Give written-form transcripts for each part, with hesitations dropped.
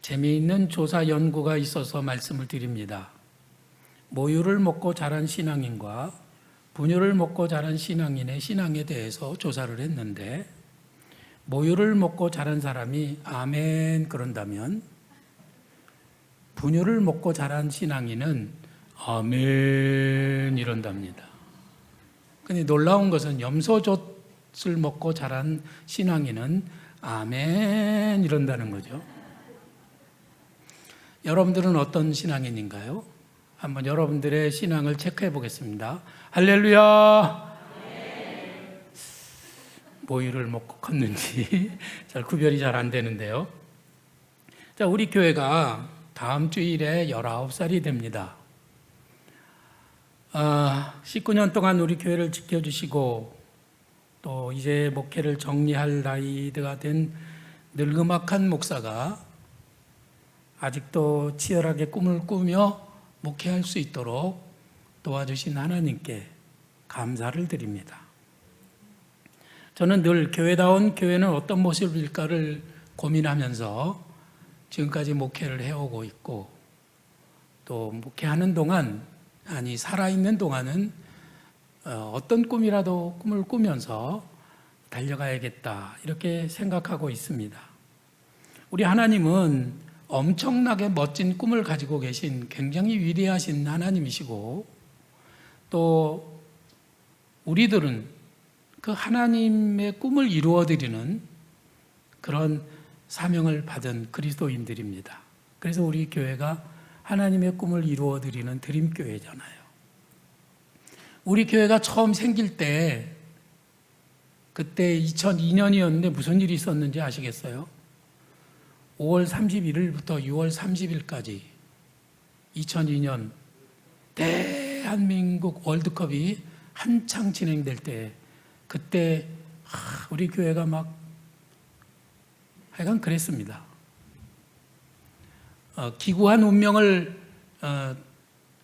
재미있는 조사 연구가 있어서 말씀을 드립니다. 모유를 먹고 자란 신앙인과 분유를 먹고 자란 신앙인의 신앙에 대해서 조사를 했는데, 모유를 먹고 자란 사람이 아멘 그런다면 분유를 먹고 자란 신앙인은 아멘 이런답니다. 근데 놀라운 것은 염소젖을 먹고 자란 신앙인은 아멘 이런다는 거죠. 여러분들은 어떤 신앙인인가요? 한번 여러분들의 신앙을 체크해 보겠습니다. 할렐루야! 모유를 먹고 컸는지 잘 구별이 잘 안 되는데요. 자, 우리 교회가 다음 주일에 19살이 됩니다. 19년 동안 우리 교회를 지켜주시고 또 이제 목회를 정리할 나이가 된 늙음악한 목사가 아직도 치열하게 꿈을 꾸며 목회할 수 있도록 도와주신 하나님께 감사를 드립니다. 저는 늘 교회다운 교회는 어떤 모습일까를 고민하면서 지금까지 목회를 해오고 있고, 또 목회하는 동안, 살아있는 동안은 어떤 꿈을 꾸면서 달려가야겠다 이렇게 생각하고 있습니다. 우리 하나님은 엄청나게 멋진 꿈을 가지고 계신 굉장히 위대하신 하나님이시고, 또 우리들은 그 하나님의 꿈을 이루어드리는 그런 사명을 받은 그리스도인들입니다. 그래서 우리 교회가 하나님의 꿈을 이루어드리는 드림교회잖아요. 우리 교회가 처음 생길 때, 그때 2002년이었는데 무슨 일이 있었는지 아시겠어요? 5월 31일부터 6월 30일까지 2002년 대한민국 월드컵이 한창 진행될 때, 그때 우리 교회가 하여간 그랬습니다. 기구한 운명을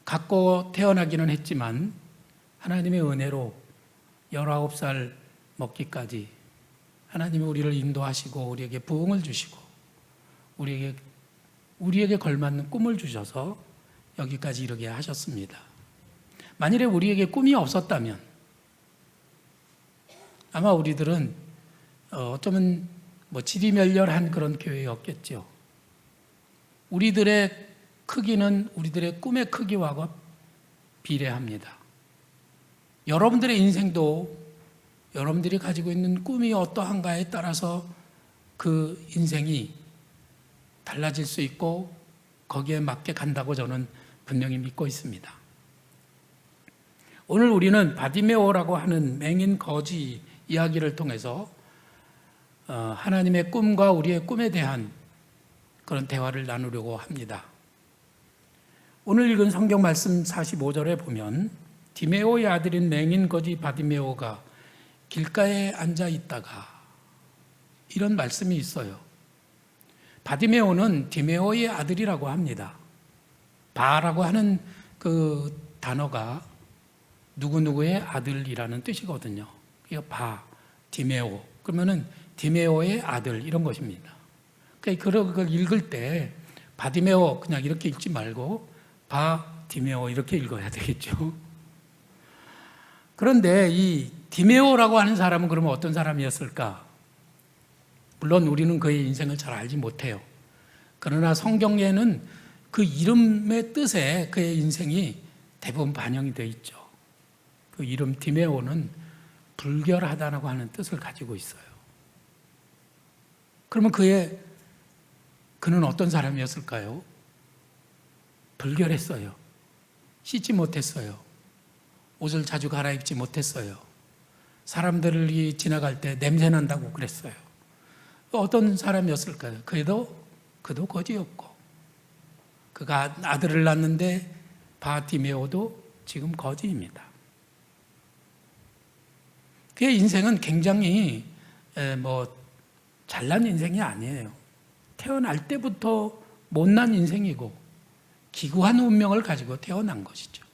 갖고 태어나기는 했지만 하나님의 은혜로 19살 먹기까지 하나님이 우리를 인도하시고 우리에게 부흥을 주시고 우리에게 걸맞는 꿈을 주셔서 여기까지 이르게 하셨습니다. 만일에 우리에게 꿈이 없었다면 아마 우리들은 어쩌면 지리멸렬한 그런 교회였겠죠. 우리들의 크기는 우리들의 꿈의 크기와 비례합니다. 여러분들의 인생도 여러분들이 가지고 있는 꿈이 어떠한가에 따라서 그 인생이 달라질 수 있고 거기에 맞게 간다고 저는 분명히 믿고 있습니다. 오늘 우리는 바디메오라고 하는 맹인 거지 이야기를 통해서 하나님의 꿈과 우리의 꿈에 대한 그런 대화를 나누려고 합니다. 오늘 읽은 성경 말씀 45절에 보면 디메오의 아들인 맹인 거지 바디메오가 길가에 앉아 있다가, 이런 말씀이 있어요. 바디메오는 디메오의 아들이라고 합니다. 바라고 하는 그 단어가 누구누구의 아들이라는 뜻이거든요. 바, 디메오. 그러면은 디메오의 아들 이런 것입니다. 그걸 읽을 때 바디메오 그냥 이렇게 읽지 말고 바, 디메오 이렇게 읽어야 되겠죠. 그런데 이 디메오라고 하는 사람은 그러면 어떤 사람이었을까? 물론 우리는 그의 인생을 잘 알지 못해요. 그러나 성경에는 그 이름의 뜻에 그의 인생이 대부분 반영이 되어 있죠. 그 이름 디메오는 불결하다라고 하는 뜻을 가지고 있어요. 그러면 그는 어떤 사람이었을까요? 불결했어요. 씻지 못했어요. 옷을 자주 갈아입지 못했어요. 사람들이 지나갈 때 냄새 난다고 그랬어요. 어떤 사람이었을까요? 그도 거지였고, 그가 아들을 낳는데 바디메오도 지금 거지입니다. 그의 인생은 굉장히 잘난 인생이 아니에요. 태어날 때부터 못난 인생이고 기구한 운명을 가지고 태어난 것이죠.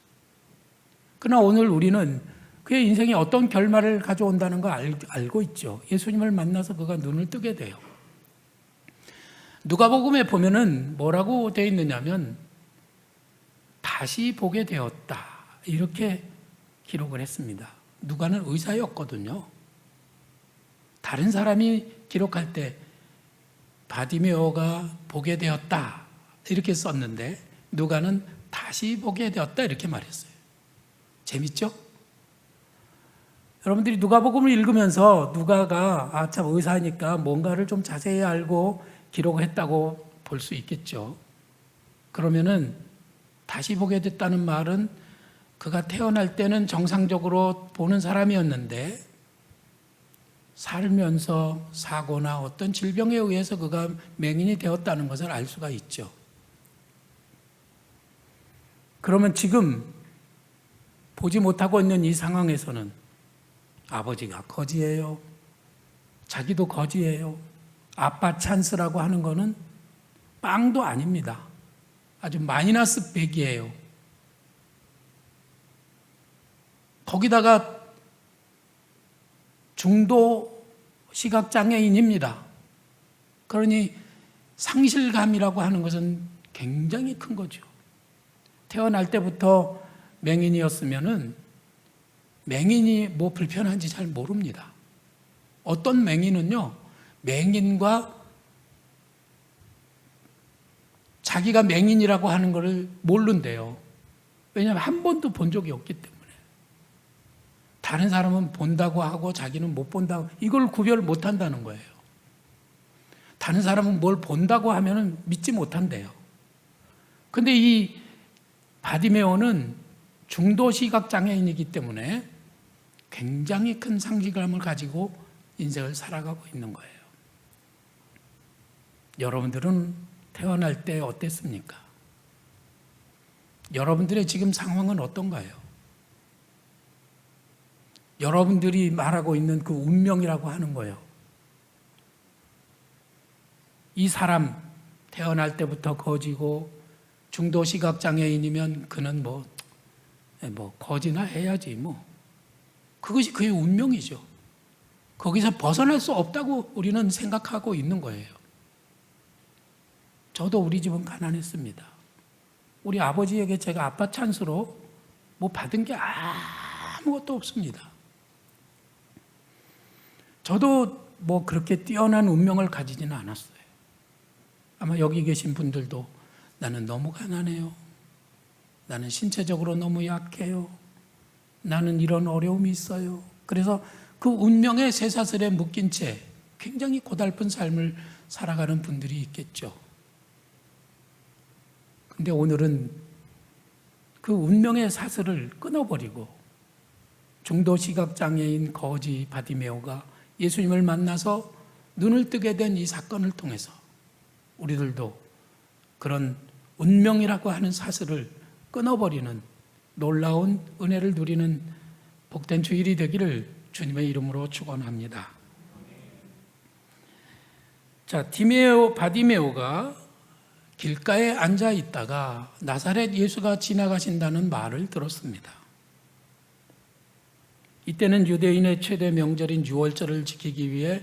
그러나 오늘 우리는 그의 인생이 어떤 결말을 가져온다는 거 알고 있죠. 예수님을 만나서 그가 눈을 뜨게 돼요. 누가복음에 보면은 뭐라고 되어 있느냐면 다시 보게 되었다 이렇게 기록을 했습니다. 누가는 의사였거든요. 다른 사람이 기록할 때 바디메오가 보게 되었다 이렇게 썼는데 누가는 다시 보게 되었다 이렇게 말했어요. 재밌죠? 여러분들이 누가복음을 읽으면서 누가가 참 의사니까 뭔가를 좀 자세히 알고 기록을 했다고 볼 수 있겠죠. 그러면은 다시 보게 됐다는 말은 그가 태어날 때는 정상적으로 보는 사람이었는데 살면서 사고나 어떤 질병에 의해서 그가 맹인이 되었다는 것을 알 수가 있죠. 그러면 지금 보지 못하고 있는 이 상황에서는 아버지가 거지예요. 자기도 거지예요. 아빠 찬스라고 하는 거는 빵도 아닙니다. 아주 마이너스 100이에요. 거기다가 중도 시각장애인입니다. 그러니 상실감이라고 하는 것은 굉장히 큰 거죠. 태어날 때부터 맹인이었으면은 맹인이 뭐 불편한지 잘 모릅니다. 어떤 맹인은요, 맹인과 자기가 맹인이라고 하는 것을 모른대요. 왜냐하면 한 번도 본 적이 없기 때문에. 다른 사람은 본다고 하고 자기는 못 본다고, 이걸 구별 못 한다는 거예요. 다른 사람은 뭘 본다고 하면 믿지 못한대요. 근데 이 바디메오는 중도 시각장애인이기 때문에 굉장히 큰 상실감을 가지고 인생을 살아가고 있는 거예요. 여러분들은 태어날 때 어땠습니까? 여러분들의 지금 상황은 어떤가요? 여러분들이 말하고 있는 그 운명이라고 하는 거예요. 이 사람 태어날 때부터 거지고 중도 시각장애인이면 그는 뭐 거지나 해야지 뭐. 그것이 그의 운명이죠. 거기서 벗어날 수 없다고 우리는 생각하고 있는 거예요. 저도 우리 집은 가난했습니다. 우리 아버지에게 제가 아빠 찬스로 뭐 받은 게 아무것도 없습니다. 저도 뭐 그렇게 뛰어난 운명을 가지지는 않았어요. 아마 여기 계신 분들도 나는 너무 가난해요. 나는 신체적으로 너무 약해요. 나는 이런 어려움이 있어요. 그래서 그 운명의 쇠사슬에 묶인 채 굉장히 고달픈 삶을 살아가는 분들이 있겠죠. 근데 오늘은 그 운명의 사슬을 끊어버리고 중도 시각장애인 거지 바디메오가 예수님을 만나서 눈을 뜨게 된 이 사건을 통해서 우리들도 그런 운명이라고 하는 사슬을 끊어버리는 놀라운 은혜를 누리는 복된 주일이 되기를 주님의 이름으로 축원합니다. 자, 바디메오가 길가에 앉아 있다가 나사렛 예수가 지나가신다는 말을 들었습니다. 이때는 유대인의 최대 명절인 유월절을 지키기 위해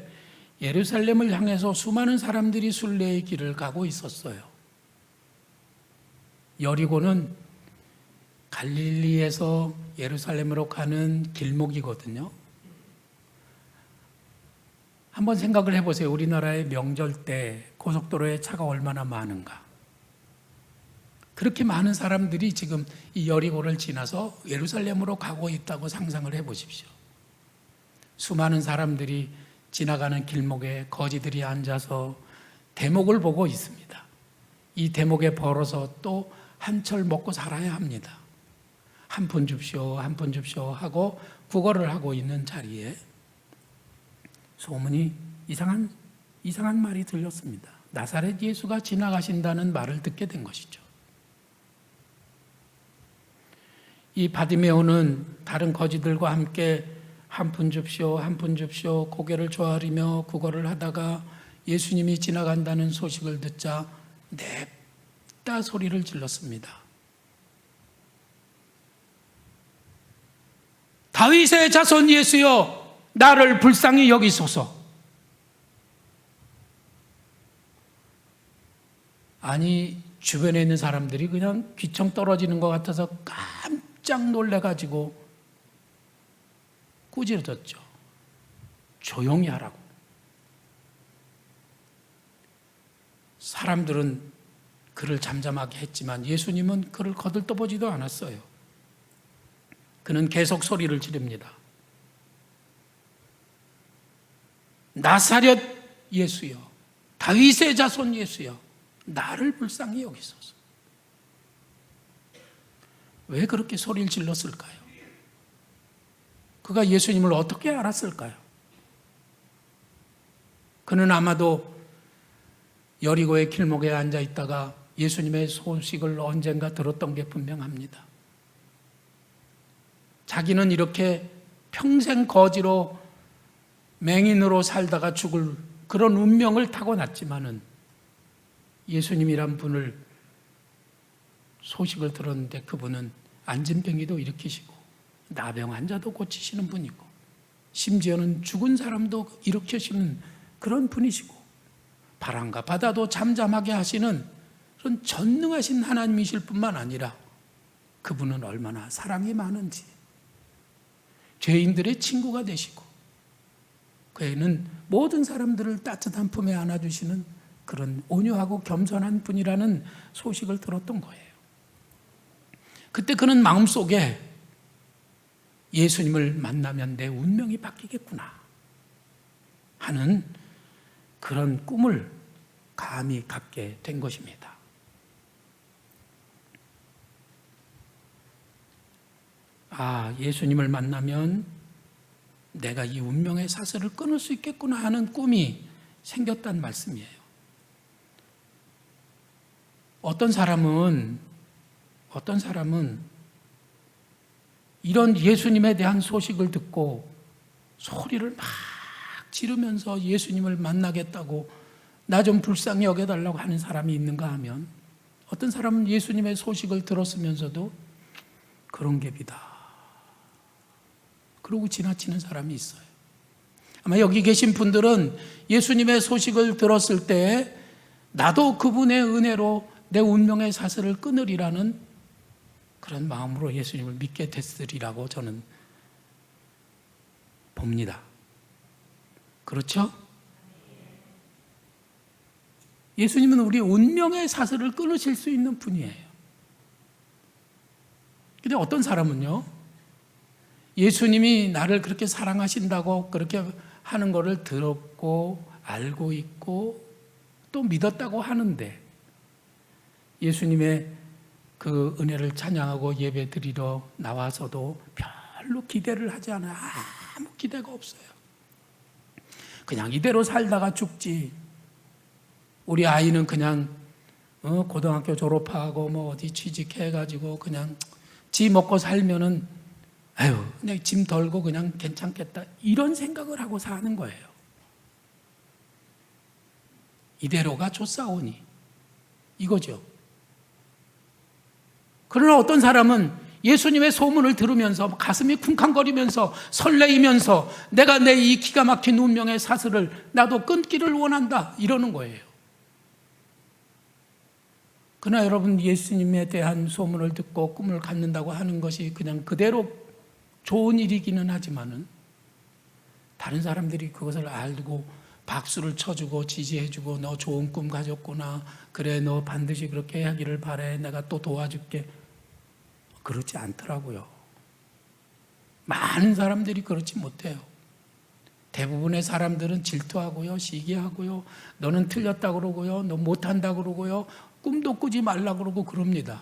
예루살렘을 향해서 수많은 사람들이 순례의 길을 가고 있었어요. 여리고는 갈릴리에서 예루살렘으로 가는 길목이거든요. 한번 생각을 해보세요. 우리나라의 명절 때 고속도로에 차가 얼마나 많은가. 그렇게 많은 사람들이 지금 이 여리고를 지나서 예루살렘으로 가고 있다고 상상을 해보십시오. 수많은 사람들이 지나가는 길목에 거지들이 앉아서 대목을 보고 있습니다. 이 대목에 벌어서 또 한철 먹고 살아야 합니다. 한 푼 줍쇼, 한 푼 줍쇼 하고 구걸을 하고 있는 자리에 소문이 이상한 말이 들렸습니다. 나사렛 예수가 지나가신다는 말을 듣게 된 것이죠. 이 바디메오는 다른 거지들과 함께 한 푼 줍쇼, 한 푼 줍쇼 고개를 조아리며 구걸을 하다가 예수님이 지나간다는 소식을 듣자 냅다 소리를 질렀습니다. 다윗의 자손 예수여, 나를 불쌍히 여기소서. 아니 주변에 있는 사람들이 그냥 귀청 떨어지는 것 같아서 깜짝 놀래가지고 꾸짖었죠. 조용히 하라고. 사람들은 그를 잠잠하게 했지만 예수님은 그를 거들떠보지도 않았어요. 그는 계속 소리를 지릅니다. 나사렛 예수여, 다윗의 자손 예수여, 나를 불쌍히 여기소서. 왜 그렇게 소리를 질렀을까요? 그가 예수님을 어떻게 알았을까요? 그는 아마도 여리고의 길목에 앉아 있다가 예수님의 소식을 언젠가 들었던 게 분명합니다. 자기는 이렇게 평생 거지로 맹인으로 살다가 죽을 그런 운명을 타고났지만은 예수님이란 분을 소식을 들었는데 그분은 안진병이도 일으키시고 나병 환자도 고치시는 분이고 심지어는 죽은 사람도 일으키시는 그런 분이시고 바람과 바다도 잠잠하게 하시는 그런 전능하신 하나님이실 뿐만 아니라 그분은 얼마나 사랑이 많은지 죄인들의 친구가 되시고 그에는 모든 사람들을 따뜻한 품에 안아주시는 그런 온유하고 겸손한 분이라는 소식을 들었던 거예요. 그때 그는 마음속에 예수님을 만나면 내 운명이 바뀌겠구나 하는 그런 꿈을 감히 갖게 된 것입니다. 예수님을 만나면 내가 이 운명의 사슬을 끊을 수 있겠구나 하는 꿈이 생겼단 말씀이에요. 어떤 사람은 이런 예수님에 대한 소식을 듣고 소리를 막 지르면서 예수님을 만나겠다고 나 좀 불쌍히 여겨달라고 하는 사람이 있는가 하면 어떤 사람은 예수님의 소식을 들었으면서도 그런 갭이다 그러고 지나치는 사람이 있어요. 아마 여기 계신 분들은 예수님의 소식을 들었을 때 나도 그분의 은혜로 내 운명의 사슬을 끊으리라는 그런 마음으로 예수님을 믿게 됐으리라고 저는 봅니다. 그렇죠? 예수님은 우리 운명의 사슬을 끊으실 수 있는 분이에요. 근데 어떤 사람은요, 예수님이 나를 그렇게 사랑하신다고 그렇게 하는 것을 들었고 알고 있고 또 믿었다고 하는데 예수님의 그 은혜를 찬양하고 예배 드리러 나와서도 별로 기대를 하지 않아요. 아무 기대가 없어요. 그냥 이대로 살다가 죽지. 우리 아이는 그냥 고등학교 졸업하고 뭐 어디 취직해가지고 그냥 지 먹고 살면은 그냥 짐 덜고 그냥 괜찮겠다 이런 생각을 하고 사는 거예요. 이대로가 좋사오니 이거죠. 그러나 어떤 사람은 예수님의 소문을 들으면서 가슴이 쿵쾅거리면서 설레이면서 내가 내 이 기가 막힌 운명의 사슬을 나도 끊기를 원한다 이러는 거예요. 그러나 여러분, 예수님에 대한 소문을 듣고 꿈을 갖는다고 하는 것이 그냥 그대로 좋은 일이기는 하지만은 다른 사람들이 그것을 알고 박수를 쳐주고 지지해주고 너 좋은 꿈 가졌구나, 그래 너 반드시 그렇게 하기를 바래, 내가 또 도와줄게, 그렇지 않더라고요. 많은 사람들이 그렇지 못해요. 대부분의 사람들은 질투하고요, 시기하고요, 너는 틀렸다 그러고요, 너 못한다 그러고요, 꿈도 꾸지 말라 그러고 그럽니다.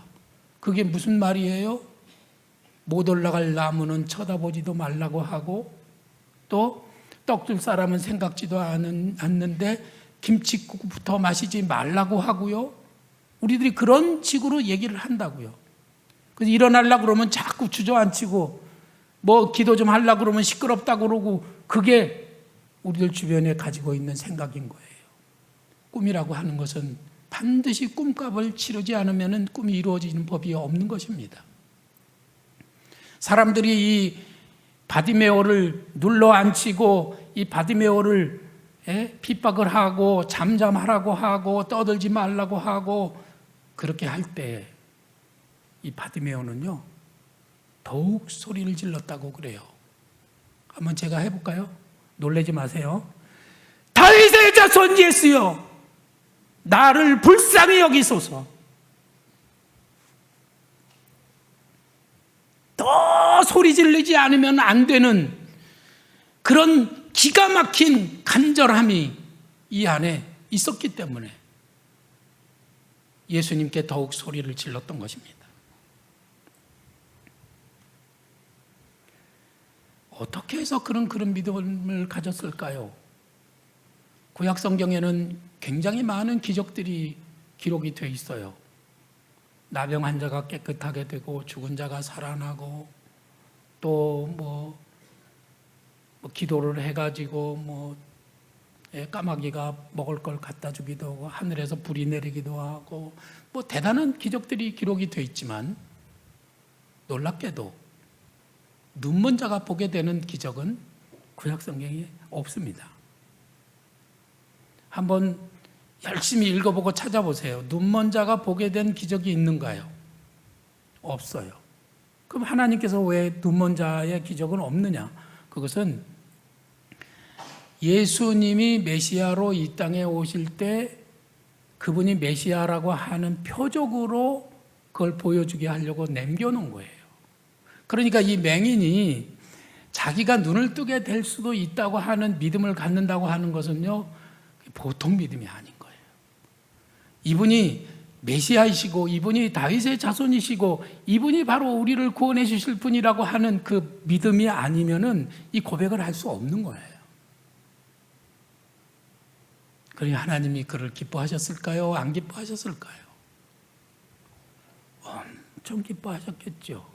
그게 무슨 말이에요? 못 올라갈 나무는 쳐다보지도 말라고 하고 또 떡줄 사람은 생각지도 않는데 김칫국부터 마시지 말라고 하고요. 우리들이 그런 식으로 얘기를 한다고요. 그래서 일어나려고 그러면 자꾸 주저앉히고 뭐 기도 좀 하려고 그러면 시끄럽다고 그러고 그게 우리들 주변에 가지고 있는 생각인 거예요. 꿈이라고 하는 것은 반드시 꿈값을 치르지 않으면 꿈이 이루어지는 법이 없는 것입니다. 사람들이 이 바디메오를 눌러 앉히고 이 바디메오를 핍박을 하고 잠잠하라고 하고 떠들지 말라고 하고 그렇게 할 때 이 바디메오는요 더욱 소리를 질렀다고 그래요. 한번 제가 해볼까요? 놀라지 마세요. 다윗의 자손 예수여, 나를 불쌍히 여기소서. 더 소리 지르지 않으면 안 되는 그런 기가 막힌 간절함이 이 안에 있었기 때문에 예수님께 더욱 소리를 질렀던 것입니다. 어떻게 해서 그런 믿음을 가졌을까요? 구약 성경에는 굉장히 많은 기적들이 기록이 되어 있어요. 나병 환자가 깨끗하게 되고 죽은 자가 살아나고 또 기도를 해가지고 까마귀가 먹을 걸 갖다 주기도 하고 하늘에서 불이 내리기도 하고 대단한 기적들이 기록이 되어 있지만 놀랍게도 눈먼 자가 보게 되는 기적은 구약 성경에 없습니다. 한번 열심히 읽어보고 찾아보세요. 눈먼 자가 보게 된 기적이 있는가요? 없어요. 그럼 하나님께서 왜 눈먼 자의 기적은 없느냐? 그것은 예수님이 메시아로 이 땅에 오실 때 그분이 메시아라고 하는 표적으로 그걸 보여주게 하려고 남겨놓은 거예요. 그러니까 이 맹인이 자기가 눈을 뜨게 될 수도 있다고 하는 믿음을 갖는다고 하는 것은요, 보통 믿음이 아닌 거예요. 이분이 메시아이시고 이분이 다윗의 자손이시고 이분이 바로 우리를 구원해 주실 분이라고 하는 그 믿음이 아니면은 이 고백을 할 수 없는 거예요. 그러니 하나님이 그를 기뻐하셨을까요? 안 기뻐하셨을까요? 엄청 기뻐하셨겠죠.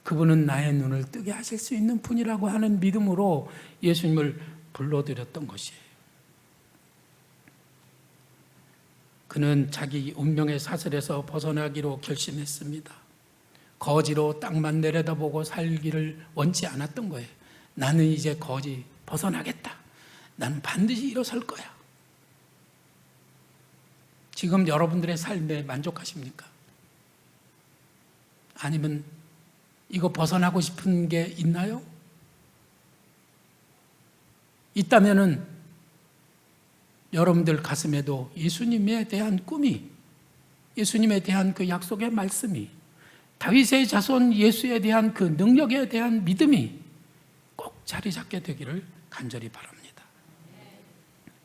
그분은 나의 눈을 뜨게 하실 수 있는 분이라고 하는 믿음으로 예수님을 불러들였던 것이에요. 그는 자기 운명의 사슬에서 벗어나기로 결심했습니다. 거지로 땅만 내려다보고 살기를 원치 않았던 거예요. 나는 이제 거지 벗어나겠다. 나는 반드시 일어설 거야. 지금 여러분들의 삶에 만족하십니까? 아니면 이거 벗어나고 싶은 게 있나요? 있다면은 여러분들 가슴에도 예수님에 대한 꿈이, 예수님에 대한 그 약속의 말씀이, 다윗의 자손 예수에 대한 그 능력에 대한 믿음이 꼭 자리 잡게 되기를 간절히 바랍니다.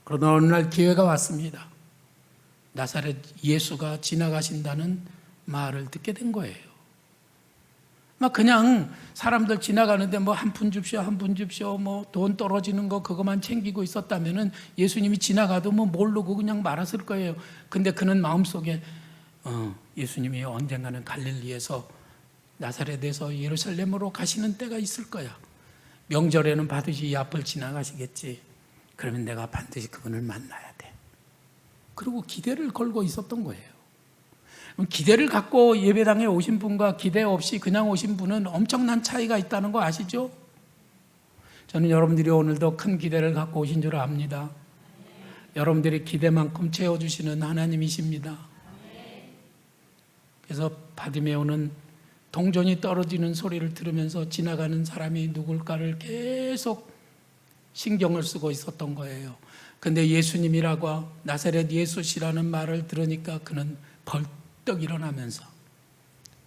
그러나 어느 날 기회가 왔습니다. 나사렛 예수가 지나가신다는 말을 듣게 된 거예요. 그냥 사람들 지나가는데 한 푼 줍쇼, 한 푼 줍쇼, 돈 떨어지는 거 그것만 챙기고 있었다면은 예수님이 지나가도 모르고 그냥 말았을 거예요. 근데 그는 마음속에 예수님이 언젠가는 갈릴리에서 나사렛에서 예루살렘으로 가시는 때가 있을 거야. 명절에는 반드시 이 앞을 지나가시겠지. 그러면 내가 반드시 그분을 만나야 돼. 그리고 기대를 걸고 있었던 거예요. 기대를 갖고 예배당에 오신 분과 기대 없이 그냥 오신 분은 엄청난 차이가 있다는 거 아시죠? 저는 여러분들이 오늘도 큰 기대를 갖고 오신 줄 압니다. 여러분들이 기대만큼 채워주시는 하나님이십니다. 그래서 바디메오는 동전이 떨어지는 소리를 들으면서 지나가는 사람이 누굴까를 계속 신경을 쓰고 있었던 거예요. 근데 예수님이라고 나사렛 예수시라는 말을 들으니까 그는 벌떡 일어나면서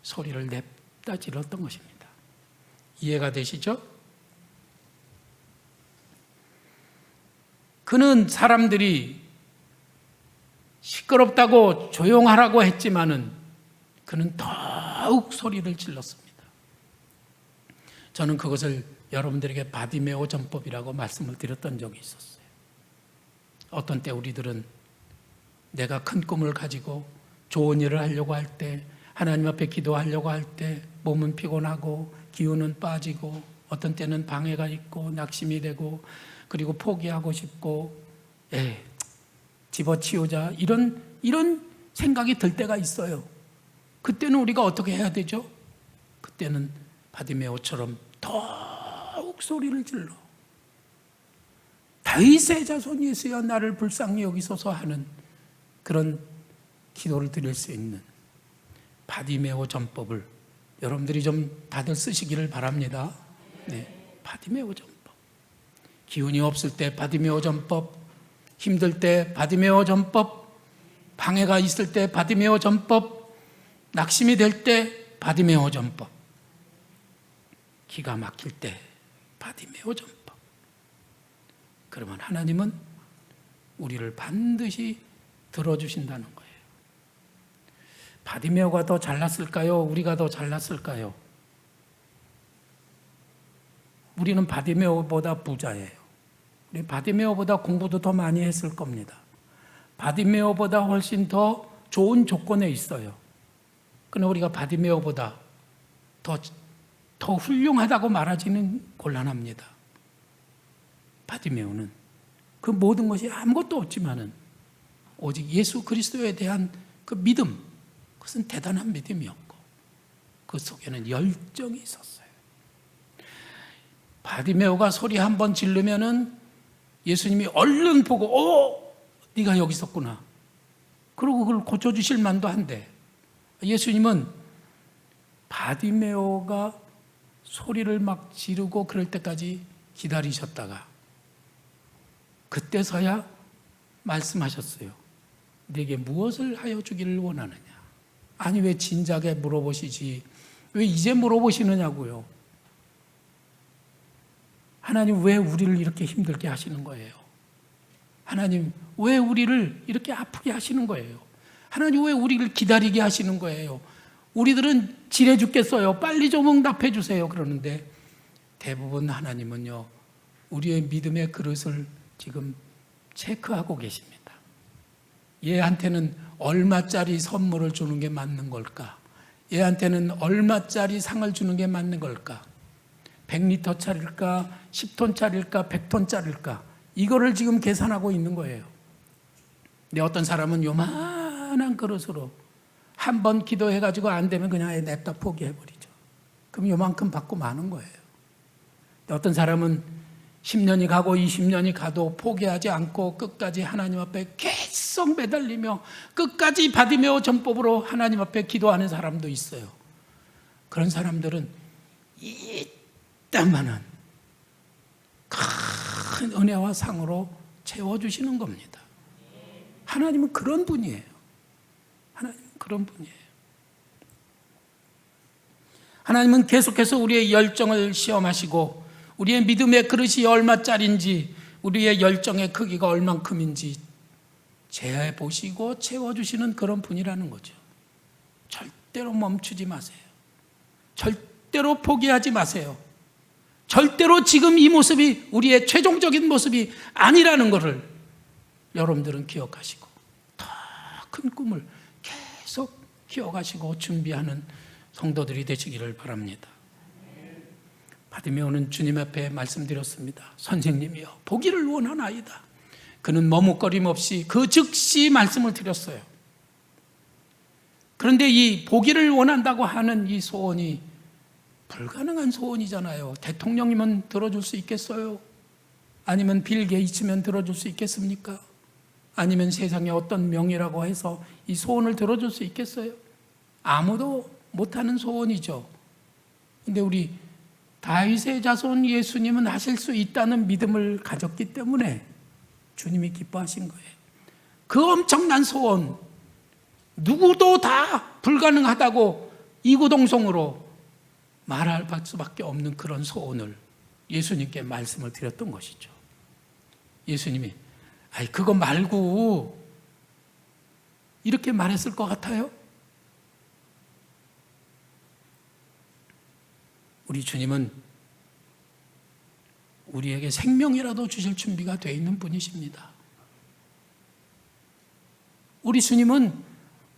소리를 냅다 질렀던 것입니다. 이해가 되시죠? 그는 사람들이 시끄럽다고 조용하라고 했지만은 그는 더욱 소리를 질렀습니다. 저는 그것을 여러분들에게 바디메오 전법이라고 말씀을 드렸던 적이 있었어요. 어떤 때 우리들은 내가 큰 꿈을 가지고 좋은 일을 하려고 할 때, 하나님 앞에 기도하려고 할 때 몸은 피곤하고 기운은 빠지고 어떤 때는 방해가 있고 낙심이 되고 그리고 포기하고 싶고 집어치우자 이런 생각이 들 때가 있어요. 그때는 우리가 어떻게 해야 되죠? 그때는 바디메오처럼 더욱 소리를 질러 다윗의 자손 예수여 나를 불쌍히 여기소서 하는 그런 기도를 드릴 수 있는 바디메오 전법을 여러분들이 좀 다들 쓰시기를 바랍니다. 네, 바디메오 전법. 기운이 없을 때 바디메오 전법, 힘들 때 바디메오 전법, 방해가 있을 때 바디메오 전법, 낙심이 될 때 바디메오 전법, 기가 막힐 때 바디메오 전법. 그러면 하나님은 우리를 반드시 들어주신다는 거예요. 바디메오가 더 잘났을까요? 우리가 더 잘났을까요? 우리는 바디메오보다 부자예요. 우리 바디메오보다 공부도 더 많이 했을 겁니다. 바디메오보다 훨씬 더 좋은 조건에 있어요. 그러나 우리가 바디메오보다 더 훌륭하다고 말하지는 곤란합니다. 바디메오는 그 모든 것이 아무것도 없지만은 오직 예수 그리스도에 대한 그 믿음, 그것은 대단한 믿음이었고 그 속에는 열정이 있었어요. 바디메오가 소리 한번 지르면은 예수님이 얼른 보고 네가 여기 있었구나. 그리고 그걸 고쳐주실 만도 한데 예수님은 바디메오가 소리를 막 지르고 그럴 때까지 기다리셨다가 그때서야 말씀하셨어요. 네게 무엇을 하여 주기를 원하느냐. 아니 왜 진작에 물어보시지 왜 이제 물어보시느냐고요. 하나님 왜 우리를 이렇게 힘들게 하시는 거예요? 하나님 왜 우리를 이렇게 아프게 하시는 거예요? 하나님 왜 우리를 기다리게 하시는 거예요? 우리들은 지레 죽겠어요. 빨리 좀 응답해 주세요. 그러는데 대부분 하나님은요, 우리의 믿음의 그릇을 지금 체크하고 계십니다. 얘한테는 얼마짜리 선물을 주는 게 맞는 걸까? 얘한테는 얼마짜리 상을 주는 게 맞는 걸까? 100리터짜리일까? 10톤짜리일까? 100톤짜리일까? 이거를 지금 계산하고 있는 거예요. 근데 어떤 사람은 요만한 그릇으로 한 번 기도해가지고 안 되면 그냥 냅다 포기해버리죠. 그럼 요만큼 받고 마는 거예요. 어떤 사람은 10년이 가고 20년이 가도 포기하지 않고 끝까지 하나님 앞에 계속 매달리며 끝까지 바디메오 전법으로 하나님 앞에 기도하는 사람도 있어요. 그런 사람들은 이따만한 큰 은혜와 상으로 채워주시는 겁니다. 하나님은 그런 분이에요. 하나님은 그런 분이에요. 하나님은 계속해서 우리의 열정을 시험하시고 우리의 믿음의 그릇이 얼마짜리인지 우리의 열정의 크기가 얼만큼인지 재보시고 채워주시는 그런 분이라는 거죠. 절대로 멈추지 마세요. 절대로 포기하지 마세요. 절대로 지금 이 모습이 우리의 최종적인 모습이 아니라는 것을 여러분들은 기억하시고 더 큰 꿈을 계속 키워가시고 준비하는 성도들이 되시기를 바랍니다. 바디메오는 주님 앞에 말씀드렸습니다. 선생님이여 보기를 원하나이다. 그는 머뭇거림 없이 그 즉시 말씀을 드렸어요. 그런데 이 보기를 원한다고 하는 이 소원이 불가능한 소원이잖아요. 대통령이면 들어줄 수 있겠어요? 아니면 빌 게이츠면 들어줄 수 있겠습니까? 아니면 세상에 어떤 명의라고 해서 이 소원을 들어줄 수 있겠어요? 아무도 못하는 소원이죠. 근데 우리 다윗의 자손 예수님은 하실 수 있다는 믿음을 가졌기 때문에 주님이 기뻐하신 거예요. 그 엄청난 소원, 누구도 다 불가능하다고 이구동성으로 말할 수밖에 없는 그런 소원을 예수님께 말씀을 드렸던 것이죠. 예수님이 그거 말고 이렇게 말했을 것 같아요? 우리 주님은 우리에게 생명이라도 주실 준비가 되어 있는 분이십니다. 우리 주님은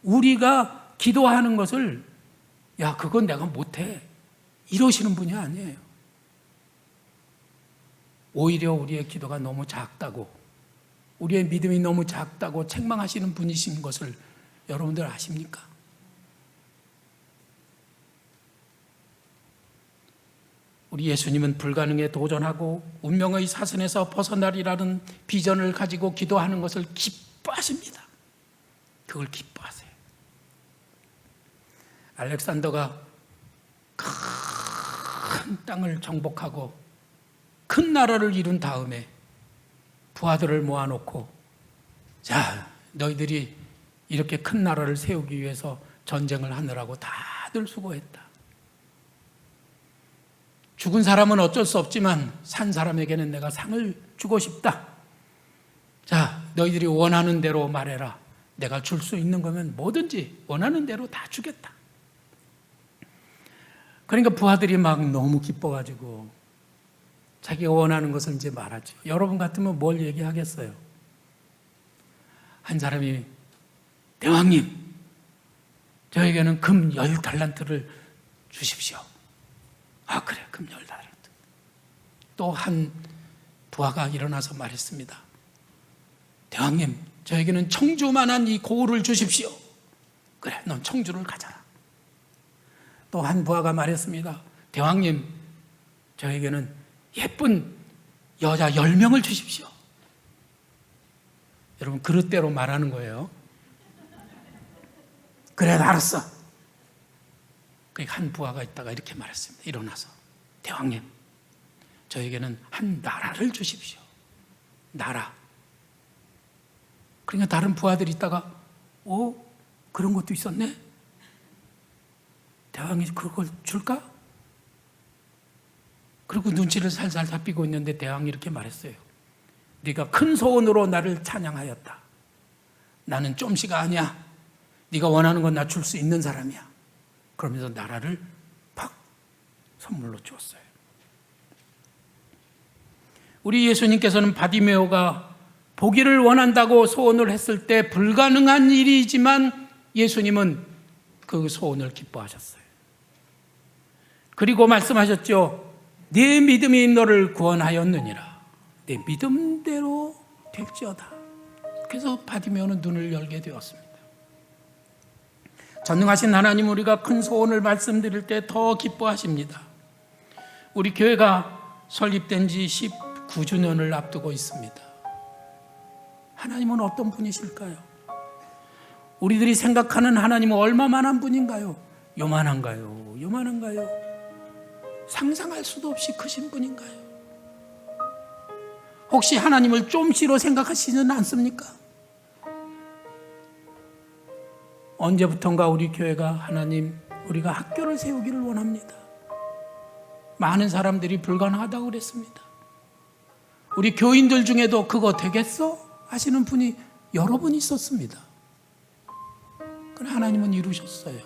우리가 기도하는 것을 그건 내가 못해 이러시는 분이 아니에요. 오히려 우리의 기도가 너무 작다고 우리의 믿음이 너무 작다고 책망하시는 분이신 것을 여러분들 아십니까? 우리 예수님은 불가능에 도전하고 운명의 사선에서 벗어나리라는 비전을 가지고 기도하는 것을 기뻐하십니다. 그걸 기뻐하세요. 알렉산더가 큰 땅을 정복하고 큰 나라를 이룬 다음에 부하들을 모아놓고, 자, 너희들이 이렇게 큰 나라를 세우기 위해서 전쟁을 하느라고 다들 수고했다. 죽은 사람은 어쩔 수 없지만 산 사람에게는 내가 상을 주고 싶다. 자, 너희들이 원하는 대로 말해라. 내가 줄 수 있는 거면 뭐든지 원하는 대로 다 주겠다. 그러니까 부하들이 막 너무 기뻐가지고 자기가 원하는 것을 이제 말하죠. 여러분 같으면 뭘 얘기하겠어요? 한 사람이, 대왕님, 저에게는 금 10달란트를 주십시오. 아, 그래, 금 10달란트. 또 한 부하가 일어나서 말했습니다. 대왕님, 저에게는 청주만한 이 고을을 주십시오. 그래, 넌 청주를 가져라. 또 한 부하가 말했습니다. 대왕님, 저에게는 예쁜 여자 10명을 주십시오. 여러분, 그릇대로 말하는 거예요. 그래, 알았어. 한 부하가 있다가 이렇게 말했습니다. 일어나서, 대왕님, 저에게는 한 나라를 주십시오. 나라. 그러니까 다른 부하들이 있다가, 그런 것도 있었네? 대왕이 그걸 줄까? 그리고 눈치를 살살 살피고 있는데 대왕이 이렇게 말했어요. 네가 큰 소원으로 나를 찬양하였다. 나는 좀씨가 아니야. 네가 원하는 건 나 줄 수 있는 사람이야. 그러면서 나라를 팍 선물로 주었어요. 우리 예수님께서는 바디메오가 보기를 원한다고 소원을 했을 때 불가능한 일이지만 예수님은 그 소원을 기뻐하셨어요. 그리고 말씀하셨죠. 네 믿음이 너를 구원하였느니라. 네 믿음대로 될지어다. 그래서 바디메오는 눈을 열게 되었습니다. 전능하신 하나님, 우리가 큰 소원을 말씀드릴 때 더 기뻐하십니다. 우리 교회가 설립된 지 19주년을 앞두고 있습니다. 하나님은 어떤 분이실까요? 우리들이 생각하는 하나님은 얼마만한 분인가요? 요만한가요? 요만한가요? 상상할 수도 없이 크신 분인가요? 혹시 하나님을 좀씨로 생각하시지는 않습니까? 언제부턴가 우리 교회가 하나님, 우리가 학교를 세우기를 원합니다. 많은 사람들이 불가능하다고 그랬습니다. 우리 교인들 중에도 그거 되겠어? 하시는 분이 여러 분 있었습니다. 그러나 하나님은 이루셨어요.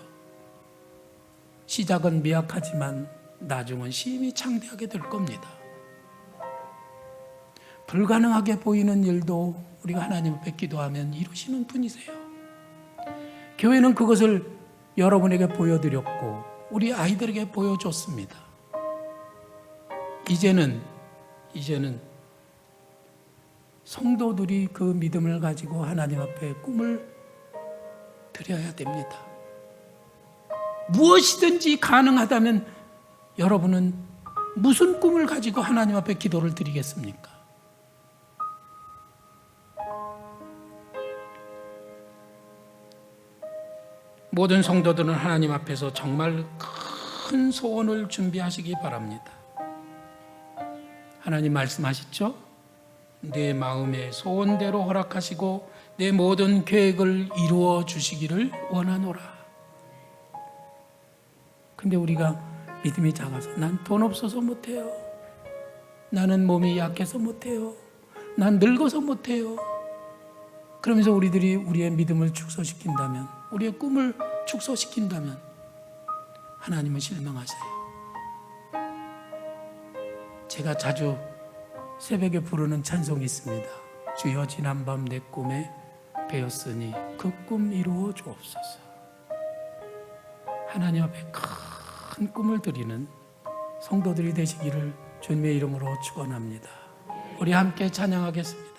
시작은 미약하지만 나중은 심히 창대하게 될 겁니다. 불가능하게 보이는 일도 우리가 하나님 앞에 기도하면 이루시는 분이세요. 교회는 그것을 여러분에게 보여드렸고 우리 아이들에게 보여줬습니다. 이제는 성도들이 그 믿음을 가지고 하나님 앞에 꿈을 드려야 됩니다. 무엇이든지 가능하다면 여러분은 무슨 꿈을 가지고 하나님 앞에 기도를 드리겠습니까? 모든 성도들은 하나님 앞에서 정말 큰 소원을 준비하시기 바랍니다. 하나님 말씀하셨죠? 내 마음의 소원대로 허락하시고 내 모든 계획을 이루어 주시기를 원하노라. 근데 우리가 믿음이 작아서 난 돈 없어서 못해요. 나는 몸이 약해서 못해요. 난 늙어서 못해요. 그러면서 우리들이 우리의 믿음을 축소시킨다면, 우리의 꿈을 축소시킨다면 하나님은 실망하세요. 제가 자주 새벽에 부르는 찬송이 있습니다. 주여 지난밤 내 꿈에 배었으니 그 꿈 이루어 주옵소서. 하나님 앞에 큰 꿈을 드리는 성도들이 되시기를 주님의 이름으로 축원합니다. 우리 함께 찬양하겠습니다.